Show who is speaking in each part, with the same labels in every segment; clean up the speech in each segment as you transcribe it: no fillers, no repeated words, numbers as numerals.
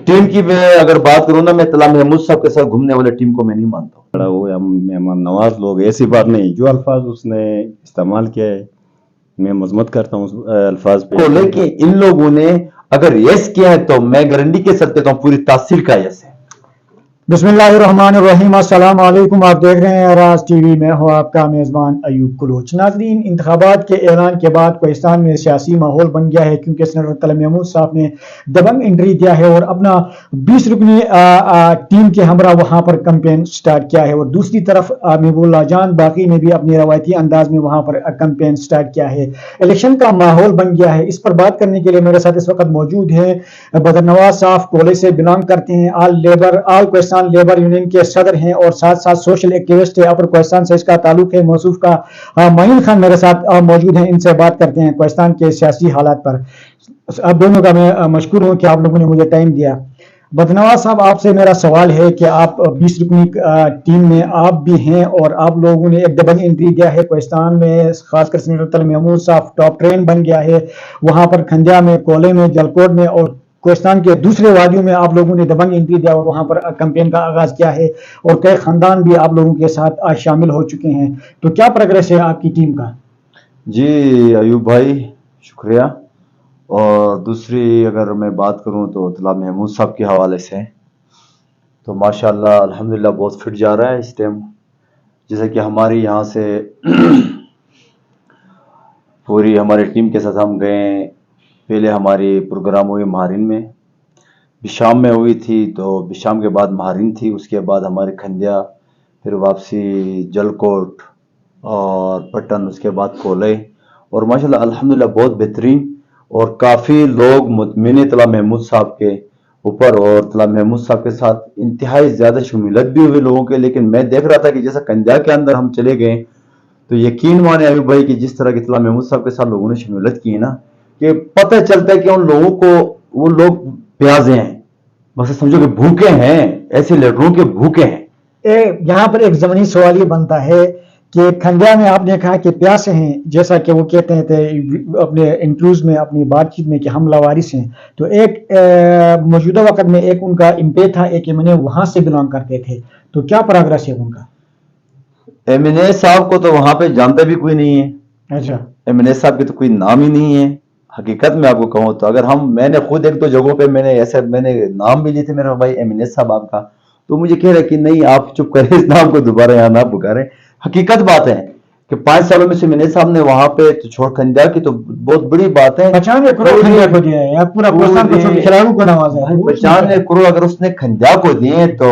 Speaker 1: Team کی میں اگر بات کروں نا، میں طلحہ محمود صاحب کے ساتھ گھومنے والے ٹیم کو میں نہیں مانتا ہوں.
Speaker 2: بڑا وہ مہمان نواز لوگ، ایسی بات نہیں. جو الفاظ اس نے استعمال کیا ہے میں مذمت کرتا ہوں اس الفاظ پہ.
Speaker 1: لیکن ان لوگوں نے اگر یس کیا ہے تو میں گارنٹی کے ساتھ کہتا ہوں پوری تاثیر کا یس ہے.
Speaker 3: بسم اللہ الرحمن الرحیم. السلام علیکم. آپ دیکھ رہے ہیں راز ٹی وی. میں ہوں آپ کا میزبان ایوب کلوچ. ناظرین، انتخابات کے اعلان کے بعد پاکستان میں سیاسی ماحول بن گیا ہے، کیونکہ سینیٹر طلحہ محمود صاحب نے دبنگ انٹری دیا ہے اور اپنا 20 رکنی ٹیم کے ہمراہ وہاں پر کمپین سٹارٹ کیا ہے، اور دوسری طرف محبوب اللہ جان باقی نے بھی اپنے روایتی انداز میں وہاں پر کمپین سٹارٹ کیا ہے. الیکشن کا ماحول بن گیا ہے. اس پر بات کرنے کے لیے میرے ساتھ اس وقت موجود ہیں بدر نواز صاحب، کولے سے بلانگ کرتے ہیں، آل کوہستان لیبر یونین کے صدر ہیں اور ساتھ ساتھ سوشل ایکٹیوسٹ ہے. اپر کوہستان سے اس کا تعلق ہے. موصوف کا معین خان میرے ساتھ موجود ہیں. ان سے بات کرتے ہیں کوہستان کے سیاسی حالات پر. آپ دونوں کا میں مشکور ہوں کہ آپ لوگوں نے مجھے ٹائم دیا. بدنواز صاحب، آپ سے میرا سوال ہے کہ آپ 20 رکنی ٹیم میں آپ بھی ہیں اور آپ لوگوں نے ایک ڈبل انٹری دیا ہے کوہستان میں، خاص کر سینیٹر طلحہ محمود صاحب ٹاپ ٹرین بن گیا ہے. وہاں پر کھنڈیا میں، کولے میں، جلکوٹ میں اور کوہستان کے دوسرے وادیوں میں آپ لوگوں نے دبنگ انٹری دیا اور وہاں پر کمپین کا آغاز کیا ہے، اور کئی خاندان بھی آپ لوگوں کے ساتھ شامل ہو چکے ہیں. تو کیا پروگریس ہے آپ کی ٹیم کا؟
Speaker 1: جی ایوب بھائی، شکریہ. اور دوسری اگر میں بات کروں تو طلحہ محمود صاحب کے حوالے سے تو ماشاءاللہ الحمدللہ بہت فٹ جا رہا ہے اس ٹائم. جیسے کہ ہماری یہاں سے پوری ہماری ٹیم کے ساتھ ہم گئے. پہلے ہماری پروگرام ہوئی مہارین میں، بشام میں ہوئی تھی، تو بشام کے بعد مہارین تھی، اس کے بعد ہمارے کھنڈیا، پھر واپسی جلکوٹ اور پٹن، اس کے بعد کولے. اور ماشاءاللہ الحمدللہ بہت بہترین، اور کافی لوگ مطمئن طلحہ محمود صاحب کے اوپر اور طلحہ محمود صاحب کے ساتھ انتہائی زیادہ شمولیت بھی ہوئی لوگوں کے. لیکن میں دیکھ رہا تھا کہ جیسا کھنڈیا کے اندر ہم چلے گئے تو یقین مانے ایوب بھائی کہ جس طرح کی طلحہ محمود صاحب کے ساتھ لوگوں نے شمولیت کی ہے نا، کہ پتہ چلتا ہے کہ ان لوگوں کو وہ لوگ پیازے ہیں، بس سمجھو کہ بھوکے ہیں، ایسے لیڈروں کے بھوکے ہیں.
Speaker 3: یہاں پر ایک زمینی سوال یہ بنتا ہے کہ کھنڈیا میں آپ نے کہا کہ پیاسے ہیں، جیسا کہ وہ کہتے تھے اپنے انٹرویوز میں، اپنی بات چیت میں، کہ ہم لاوارث ہیں. تو ایک موجودہ وقت میں ایک ان کا امپے تھا، ایک ایم این اے وہاں سے بلانگ کرتے تھے. تو کیا پروگریس ہے ان کا؟
Speaker 1: ایم این اے صاحب کو تو وہاں پہ جانتا بھی کوئی نہیں ہے.
Speaker 3: اچھا،
Speaker 1: ایم این اے صاحب کی تو کوئی نام ہی نہیں ہے. حقیقت میں آپ کو کہوں تو اگر میں نے خود ایک دو جگہوں پہ میں نے نام بھی لیے تھے میرے بھائی ایم این اے صاحب آپ کا، تو مجھے کہہ رہے کہ نہیں آپ چپ کریں، اس نام کو دوبارہ یہاں نہ پکاریں. حقیقت بات ہے کہ 5 سالوں میں سے ایم این اے صاحب نے وہاں پہ چھوڑ کھنڈیا کی تو بہت بڑی بات ہے.
Speaker 3: 95 کروڑ کھنڈیا کو دیا ہے، پورا پاکستان کو کھلاڑیوں کو نوازا ہے.
Speaker 1: 95 کروڑ اگر اس نے کھنڈیا کو دیے تو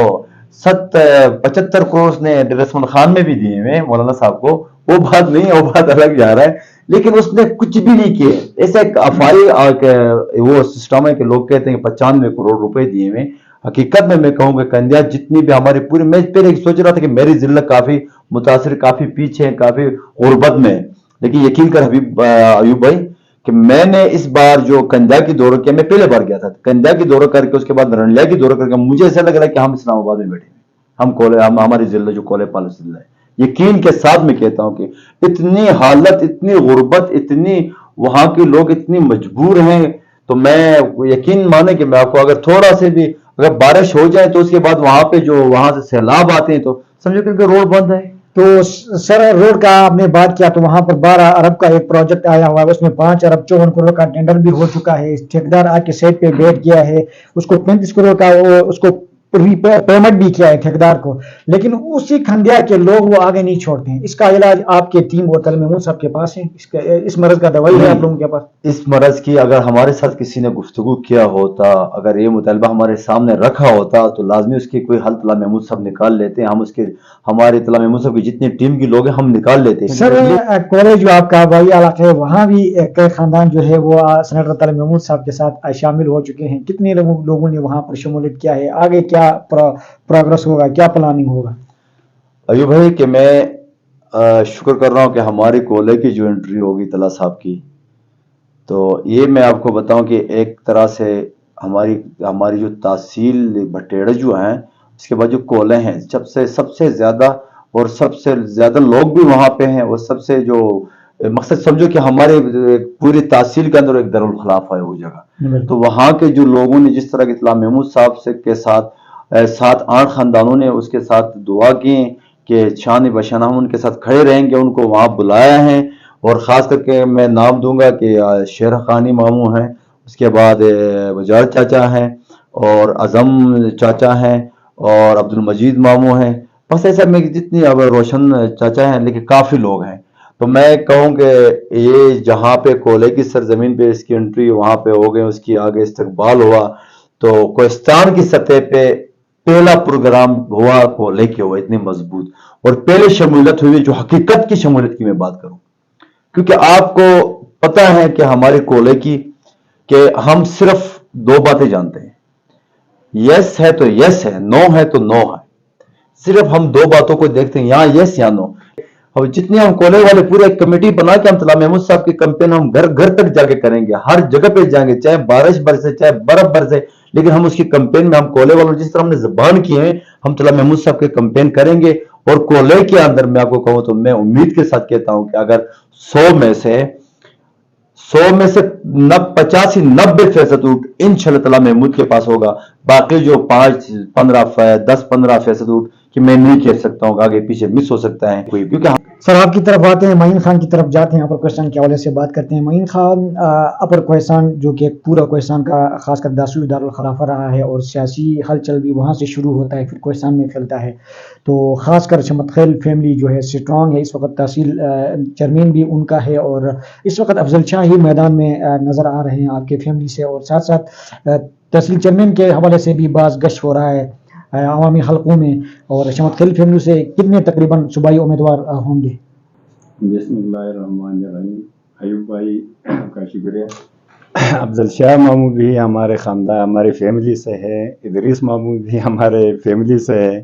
Speaker 1: 75 کروڑ اس نے رسمان خان میں بھی دیے ہوئے مولانا صاحب کو. وہ بات نہیں ہے، وہ بات الگ جا رہا ہے. لیکن اس نے کچھ بھی نہیں کیے. ایسا ایک افواہی وہ سسٹم ہے کہ لوگ کہتے ہیں کہ 95 کروڑ روپے دیے ہوئے. حقیقت میں کہوں کہ کندیا جتنی بھی ہماری پوری، میں پہلے سوچ رہا تھا کہ میری ذلت کافی متاثر، کافی پیچھے، کافی غربت میں، لیکن یقین کر حبیب ایوب بھائی کہ میں نے اس بار جو کندیا کی دورہ کیا، میں پہلے بار گیا تھا کندیا کی دورہ کر کے، اس کے بعد رنڈیا کی دورہ کر کے مجھے ایسا لگ رہا ہے کہ ہم اسلام آباد میں بیٹھے ہیں. ہماری ضلع جو کولے پال ضلع ہے، یقین کے ساتھ میں کہتا ہوں کہ اتنی حالت، اتنی غربت، اتنی وہاں کے لوگ اتنی مجبور ہیں. تو میں یقین مانے کہ میں آپ کو اگر تھوڑا سے بھی اگر بارش ہو جائے تو اس کے بعد وہاں پہ جو وہاں سے سیلاب آتے ہیں تو سمجھو کہ روڈ بند ہے.
Speaker 3: تو سر روڈ کا آپ نے بات کیا تو وہاں پر 12 ارب کا ایک پروجیکٹ آیا ہوا ہے، اس میں 5 ارب 54 کروڑ کا ٹینڈر بھی ہو چکا ہے. ٹھیکیدار آ کے سیٹ پہ بیٹھ گیا ہے، اس کو 35 کروڑ کا اس کو پیمنٹ بھی کیا ہے ٹھیکیدار کو. لیکن اسی کھنڈیا کے لوگ وہ آگے نہیں چھوڑتے ہیں. اس کا علاج آپ کے ٹیم اور طلحہ محمود صاحب کے پاس ہے؟ اس مرض کا دوائی ہے آپ لوگوں کے پاس؟
Speaker 1: اس مرض کی اگر ہمارے ساتھ کسی نے گفتگو کیا ہوتا، اگر یہ مطالبہ ہمارے سامنے رکھا ہوتا تو لازمی اس کی کوئی حل طلحہ محمود صاحب نکال لیتے ہیں. ہم اس کے ہمارے طلحہ محمود صاحب کی جتنی ٹیم کی لوگ ہیں ہم نکال لیتے ہیں.
Speaker 3: سر کالج جو آپ کا بائی علاقہ ہے وہاں بھی کئی خاندان جو ہے وہ سینیٹر طلحہ محمود صاحب کے ساتھ شامل ہو چکے ہیں. کتنے لوگوں نے وہاں پر شمولیت کیا ہے؟ آگے کیا پروگرس ہوگا، کیا پلاننگ ہوگا؟
Speaker 1: ایوب بھائی کہ میں شکر کر رہا ہوں کہ ہماری کولے کی جو انٹری ہوگی طلحہ صاحب کی، تو یہ میں آپ کو بتاؤں کہ ایک طرح سے ہماری جو تحصیل بٹیڑے جو ہیں، اس کے بعد جو کولے ہیں، سب سے زیادہ اور سب سے زیادہ لوگ بھی وہاں پہ ہیں، اور سب سے جو مقصد سمجھو کہ ہمارے پوری تحصیل کے اندر ایک دارالخلافہ ہے وہ جگہ. تو وہاں کے جو لوگوں نے جس طرح کہ اطلاع محمود صاحب سے کے ساتھ 7-8 خاندانوں نے اس کے ساتھ دعا کی کہ شان بشانہ ہم ان کے ساتھ کھڑے رہیں گے, ان کو وہاں بلایا ہے. اور خاص کر کے میں نام دوں گا کہ شیر خانی ماموں ہیں, اس کے بعد وجار چاچا ہیں, اور اعظم چاچا ہیں, اور عبد المجید ماموں ہیں. بس ایسا میں جتنی اب روشن چاچا ہیں, لیکن کافی لوگ ہیں. تو میں کہوں کہ یہ جہاں پہ کولے کی سرزمین پہ اس کی انٹری وہاں پہ ہو گئے, اس کی آگے استقبال ہوا, تو کوہستان کی سطح پہ پہلا پروگرام ہوا کولے کے ہوا اتنی مضبوط, اور پہلے شمولیت ہوئی جو حقیقت کی شمولیت کی میں بات کروں, کیونکہ آپ کو پتہ ہے کہ ہمارے کولے کی کہ ہم صرف 2 باتیں جانتے ہیں, یس ہے تو یس ہے, نو ہے تو نو ہے. صرف ہم 2 باتوں کو دیکھتے ہیں, یہاں یس یا نو. اور جتنے ہم کولے والے پورے ایک کمیٹی بنا کے ہم طلع محمود صاحب کی کمپین ہم گھر گھر تک جا کے کریں گے, ہر جگہ پہ جائیں گے, چاہے بارش برسے چاہے برف برسے, لیکن ہم اس کی کمپین میں ہم کولے والوں جس طرح ہم نے زبان کی ہے ہم طلع محمود صاحب کی کمپین کریں گے. اور کولے کے اندر میں آپ کو کہوں تو میں امید کے ساتھ کہتا ہوں کہ اگر 100 میں سے 85-90% اوٹ انشاءاللہ تعالی محمود کے پاس ہوگا. باقی جو 10-15% اوٹ کہ میں نہیں کہہ سکتا ہوں کہ آگے پیچھے مس ہو سکتا ہے کوئی, کیونکہ
Speaker 3: سر آپ کی طرف آتے ہیں, معین خان کی طرف جاتے ہیں, اپر کوہستان کے حوالے سے بات کرتے ہیں. معین خان اپر کوہستان جو کہ پورا کوہستان کا خاص کر داسوئی دارالخلافہ رہا ہے, اور سیاسی ہلچل بھی وہاں سے شروع ہوتا ہے پھر کوہستان میں پھیلتا ہے. تو خاص کر شمت خیل فیملی جو ہے اسٹرانگ ہے, اس وقت تحصیل چیئرمین بھی ان کا ہے, اور اس وقت افضل شاہ ہی میدان میں نظر آ رہے ہیں آپ کے فیملی سے, اور ساتھ ساتھ تحصیل چیئرمین کے حوالے سے بھی بعض گشت ہو رہا ہے عوامی حلقوں میں. اور شمت خیل فیملی سے کتنے تقریباً صوبائی امیدوار ہوں گے؟
Speaker 2: بسم اللہ الرحمن الرحیم. ایوب بھائی کا شکریہ. افضل شاہ ماموں بھی ہمارے خاندان ہماری فیملی سے ہے, ادریس ماموں بھی ہمارے فیملی سے ہے,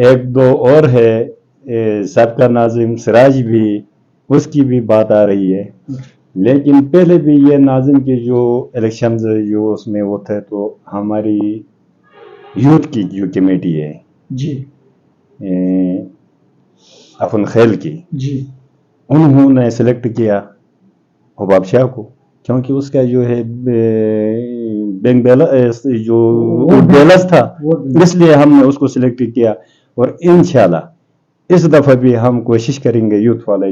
Speaker 2: 1-2 اور ہے سابقہ ناظم سراج بھی, اس کی بھی بات آ رہی ہے. لیکن پہلے بھی یہ ناظم کے جو الیکشنز جو اس میں وہ تھے, تو ہماری یوتھ کی جو کمیٹی ہے
Speaker 3: جی
Speaker 2: افن خیل کی,
Speaker 3: جی
Speaker 2: انہوں نے سلیکٹ کیا حباب شاہ کو, کیونکہ اس کا جو ہے بینک بیلنس جو بیلنس تھا, اس لیے ہم نے اس کو سلیکٹ کیا. اور انشاءاللہ اس دفعہ بھی ہم کوشش کریں گے یوتھ والے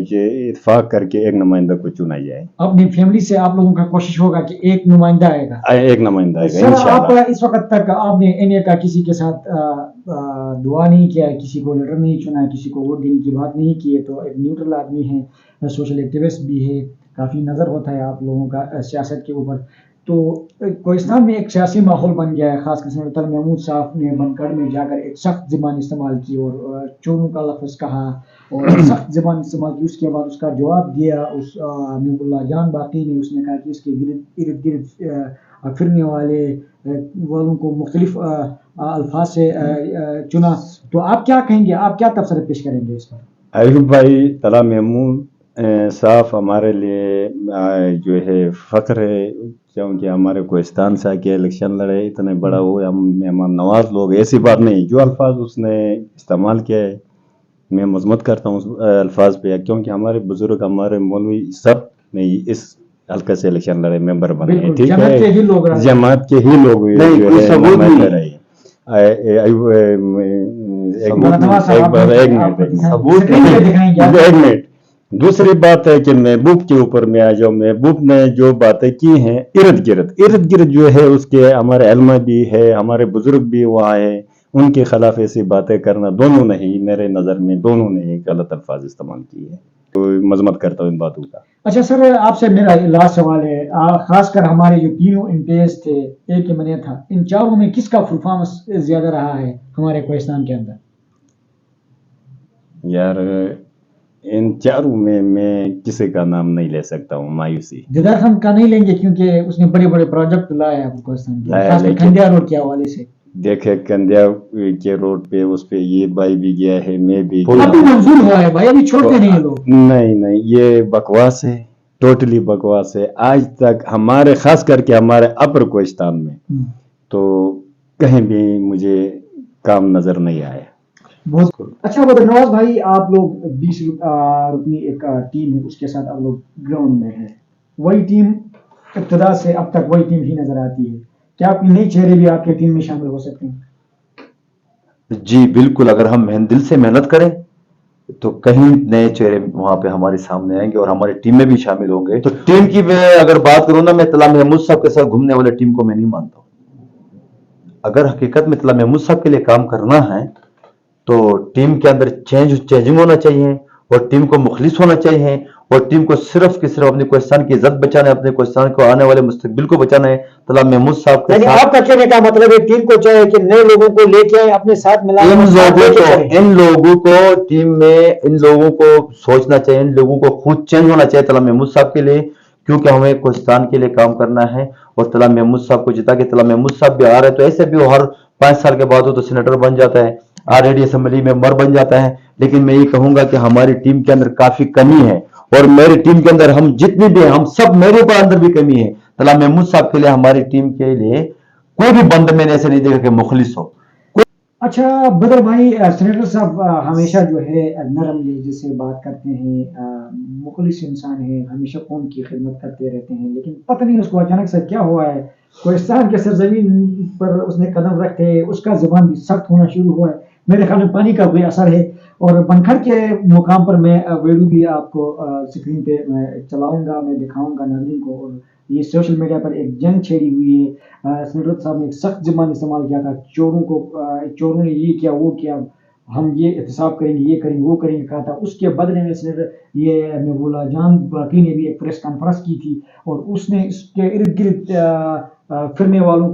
Speaker 2: اتفاق کر کے ایک نمائندہ کو چنا جائے.
Speaker 3: اپنی فیملی سے آپ لوگوں کا کوشش ہوگا کہ ایک نمائندہ آئے گا,
Speaker 2: ایک نمائندہ آئے گا
Speaker 3: سر.
Speaker 2: انشاءاللہ.
Speaker 3: آپ اس وقت تک آپ نے این کا کسی کے ساتھ دعا نہیں کیا, کسی کو لیڈر نہیں چنا, کسی کو ووٹ دینے کی بات نہیں کی ہے, تو ایک نیوٹرل آدمی ہے, سوشل ایکٹیوسٹ بھی ہے, کافی نظر ہوتا ہے آپ لوگوں کا سیاست کے اوپر. تو کوہستان میں ایک سیاسی ماحول بن گیا ہے, خاص کر سینیٹر محمود صاحب نے بنکڑ میں جا کر ایک سخت زبان استعمال کی اور چوروں کا لفظ کہا اور سخت زبان استعمال کی. اس کے بعد اس کا جواب دیا اس نعمت اللہ جان باقی نے, اس نے کہا کہ اس کے ارد گرد پھرنے والوں کو مختلف الفاظ سے چنا. تو آپ کیا کہیں گے, آپ کیا تبصرہ پیش کریں گے اس پر؟
Speaker 2: ایوب بھائی, طلع محمود صاحب ہمارے لیے جو ہے فخر ہے, کیونکہ ہمارے کوہستان سے کے الیکشن لڑے, اتنے بڑا ہوئے, ہم مہمان نواز لوگ. ایسی بات نہیں, جو الفاظ اس نے استعمال کیا ہے میں مذمت کرتا ہوں اس الفاظ پہ, کیونکہ ہمارے بزرگ ہمارے مولوی سب نے اس حلقے سے الیکشن لڑے, ممبر بنے ہیں, ٹھیک ہے, جماعت کے ہی لوگ ایک منٹ. دوسری بات ہے کہ محبوب کے اوپر میں آ جاؤ. محبوب نے جو باتیں کی ہیں ارد گرد جو ہے اس کے ہمارے علماء بھی ہے, ہمارے بزرگ بھی وہاں ہیں, ان کے خلاف ایسی باتیں کرنا دونوں نے ہی میرے نظر میں دونوں نے ہی غلط الفاظ استعمال کیے ہیں, تو مذمت کرتا ہوں ان باتوں کا.
Speaker 3: اچھا سر, آپ سے میرا لاسٹ سوال ہے, خاص کر ہمارے جو تینوں امپیئرز تھے, ایک منع تھا, ان چاروں میں کس کا پرفارمنس زیادہ رہا ہے ہمارے کوہستان کے اندر؟
Speaker 2: یار ان چاروں میں کسی کا نام نہیں لے سکتا ہوں, مایوسی.
Speaker 3: دیدار خان کا نہیں لیں گے کیونکہ اس نے بڑے بڑے پروجیکٹ لائے ہیں کوہستان کے, خاص کر کھنڈیا روڈ کے حوالے سے.
Speaker 2: دیکھے کندیا کے روڈ پہ اس پہ یہ بھائی بھی گیا ہے, میں بھی
Speaker 3: ابھی منظور ہوا ہے بھائی, ابھی چھوڑتے نہیں لوگ.
Speaker 2: نہیں, یہ بکواس ہے, ٹوٹلی بکواس ہے. آج تک ہمارے خاص کر کے ہمارے اپر کوہستان میں تو کہیں بھی مجھے کام نظر نہیں آیا.
Speaker 3: بہت اچھا بدر نواز بھائی، آپ لوگ 20 رکنی ایک ٹیم ہے، اس کے ساتھ آپ لوگ گراؤنڈ میں ہیں، وہی ٹیم ابتدا سے اب تک وہی ٹیم ہی نظر آتی ہے، کیا کوئی نئے چہرے بھی آپ کے ٹیم میں شامل ہو سکتے ہیں؟
Speaker 1: جی بالکل، اگر ہم دل سے محنت کریں تو کہیں نئے چہرے وہاں پہ ہمارے سامنے آئیں گے اور ہماری ٹیم میں بھی شامل ہوں گے. تو ٹیم کی میں اگر بات کروں نا، میں طلال محمود صاحب کے ساتھ گھومنے والے ٹیم کو میں نہیں مانتا ہوں. اگر حقیقت میں طلال محمود صاحب کے لیے کام کرنا ہے تو ٹیم کے اندر چینجنگ ہونا چاہیے، اور ٹیم کو مخلص ہونا چاہیے، اور ٹیم کو صرف کی صرف اپنے کوہستان کی عزت بچانا ہے، اپنے کوہستان کو آنے والے مستقبل کو بچانا ہے. طلال محمود صاحب کے
Speaker 3: یعنی
Speaker 1: ساتھ
Speaker 3: آپ کا کہنے کا مطلب ہے ٹیم کو چاہے کہ نئے لوگوں کو لے کے آئے، اپنے ساتھ ملا
Speaker 1: ان لوگوں کو ٹیم میں ان لوگوں کو سوچنا چاہیے، ان لوگوں کو خود چینج ہونا چاہیے طلال محمود صاحب کے لیے، کیونکہ ہمیں کوہستان کے لیے کام کرنا ہے. اور طلال محمود صاحب کو جتا کے طلال محمود صاحب بھی آ رہے، تو ایسے بھی وہ ہر 5 سال کے بعد وہ تو سینیٹر بن جاتا ہے، آلریڈی اسمبلی ممبر بن جاتا ہے. لیکن میں یہ کہوں گا کہ ہماری ٹیم کے اندر کافی کمی ہے، اور میری ٹیم کے اندر ہم جتنی بھی ہیں، ہم سب میرے اوپر اندر بھی کمی ہے. طلال محمود صاحب کے لیے ہماری ٹیم کے لیے کوئی بھی بند میں نے ایسے نہیں دیکھا کہ مخلص ہو.
Speaker 3: اچھا بدر بھائی، سینیٹر صاحب ہمیشہ جو ہے نرم لہجے سے بات کرتے ہیں، مخلص انسان ہیں، ہمیشہ قوم کی خدمت کرتے رہتے ہیں، لیکن پتہ نہیں اس کو اچانک سے کیا ہوا ہے، کوہستان کے سرزمین پر اس نے قدم رکھتے اس کا زبان بھی سخت ہونا شروع ہوا ہے. میرے خیال میں پانی کا کوئی اثر ہے. اور بنکھڑ کے مقام پر میں ویڈیو بھی آپ کو اسکرین پہ میں چلاؤں گا، میں دکھاؤں گا ناظرین کو. اور یہ سوشل میڈیا پر ایک جنگ چھیڑی ہوئی ہے. سینیٹر صاحب نے ایک سخت زبان استعمال کیا تھا، چوروں نے یہ کیا وہ کیا، ہم یہ احتساب کریں گے، یہ کریں گے وہ کریں گے کہا تھا. اس کے بدلے میں سینیٹر یہ محب اللہ جان باقی نے بھی ایک پریس کانفرنس کی تھی، اور اس نے اس کے ارد گرد پھرنے والوں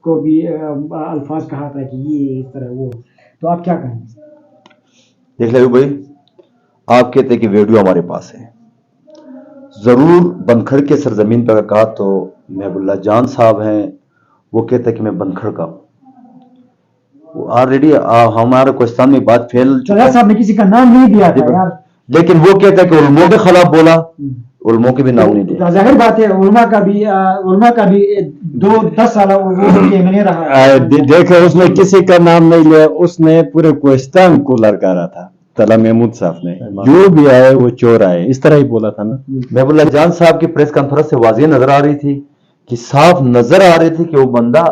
Speaker 3: کو بھی الفاظ کہا تھا کہ یہ اس طرح وہ. تو آپ کیا کہیں؟
Speaker 1: دیکھ لیں بھائی، آپ کہتے ہیں کہ ویڈیو ہمارے پاس ہے، ضرور بنکھڑ کے سرزمین پہ کہا تو محب اللہ جان صاحب ہیں، وہ کہتے ہیں کہ میں بنکھڑ کا ہوں. آلریڈی ہمارے کوہستان میں بات پھیل چکا
Speaker 3: صاحب نے کسی کا نام نہیں دیا تھا یار،
Speaker 1: لیکن وہ کہتا ہے کہ علماء کے خلاف بولا، علماء کے بھی نام نہیں دیا.
Speaker 3: ظاہر بات ہے علماء کا بھی 10 سال میں نے رہا.
Speaker 2: دیکھیں اس نے کسی کا نام نہیں لیا، اس نے پورے کوہستان کو للکارا تھا. طلال محمود صاحب نے جو بھی آئے وہ چور آئے، اس طرح ہی بولا تھا نا.
Speaker 1: محب اللہ جان صاحب کی پریس کانفرنس سے واضح نظر آ رہی تھی کہ صاف نظر آ رہی تھی کہ وہ بندہ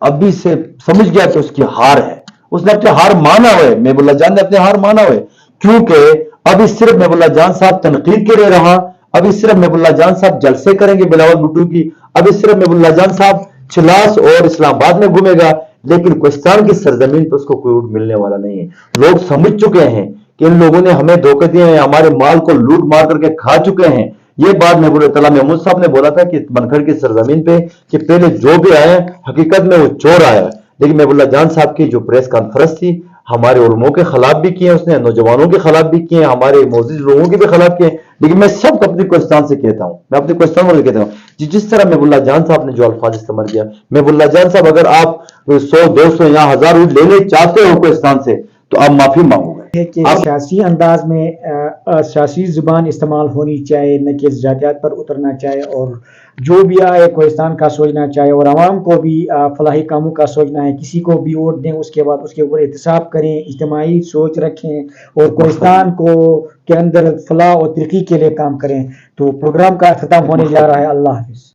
Speaker 1: ابھی سے سمجھ گیا کہ اس کی ہار ہے، اس نے اپنے ہار مانا ہوئے، محب اللہ جان نے اپنے ہار مانا ہوئے. کیونکہ ابھی صرف محب اللہ جان صاحب تنقید کے لیے رہا، ابھی صرف محب اللہ جان صاحب جلسے کریں گے بلاول بھٹو کی، ابھی صرف محب اللہ جان صاحب چلاس اور اسلام آباد میں گھومے گا، لیکن کوہستان کی سرزمین پر اس کو کوئی ووٹ ملنے والا نہیں ہے. لوگ سمجھ چکے ہیں کہ ان لوگوں نے ہمیں دھوکے دیے ہیں، ہمارے مال کو لوٹ مار کر کے کھا چکے ہیں. یہ بات میں طلال محمود صاحب نے بولا تھا کہ بنکھڑ کی سرزمین پہ کہ پہلے جو بھی آئے حقیقت میں وہ چور آیا. لیکن محب اللہ جان صاحب کی جو پریس کانفرنس تھی، ہمارے علماء کے خلاف بھی کیے، اس نے نوجوانوں کے خلاف بھی کیے، ہمارے معزز لوگوں کے بھی خلاف کیے. لیکن میں سب کو اپنے کوہستان سے کہتا ہوں، میں اپنے کوہستان والے کہتا ہوں جس طرح محب اللہ جان صاحب نے جو الفاظ استعمال کیا، محب اللہ جان صاحب اگر آپ 100 200 یا 1000 ووٹ لینے چاہتے ہو کوہستان سے تو آپ معافی مانگو گے.
Speaker 3: کہ سیاسی انداز میں سیاسی زبان استعمال ہونی چاہیے، نہ کہ ذاتیات پر اترنا چاہیے، اور جو بھی آئے کوہستان کا سوچنا چاہیے، اور عوام کو بھی فلاحی کاموں کا سوچنا ہے. کسی کو بھی ووٹ دیں اس کے بعد اس کے اوپر احتساب کریں، اجتماعی سوچ رکھیں، اور کوہستان کے اندر فلاح اور ترقی کے لیے کام کریں. تو پروگرام کا اختتام ہونے جا رہا ہے. اللہ حافظ.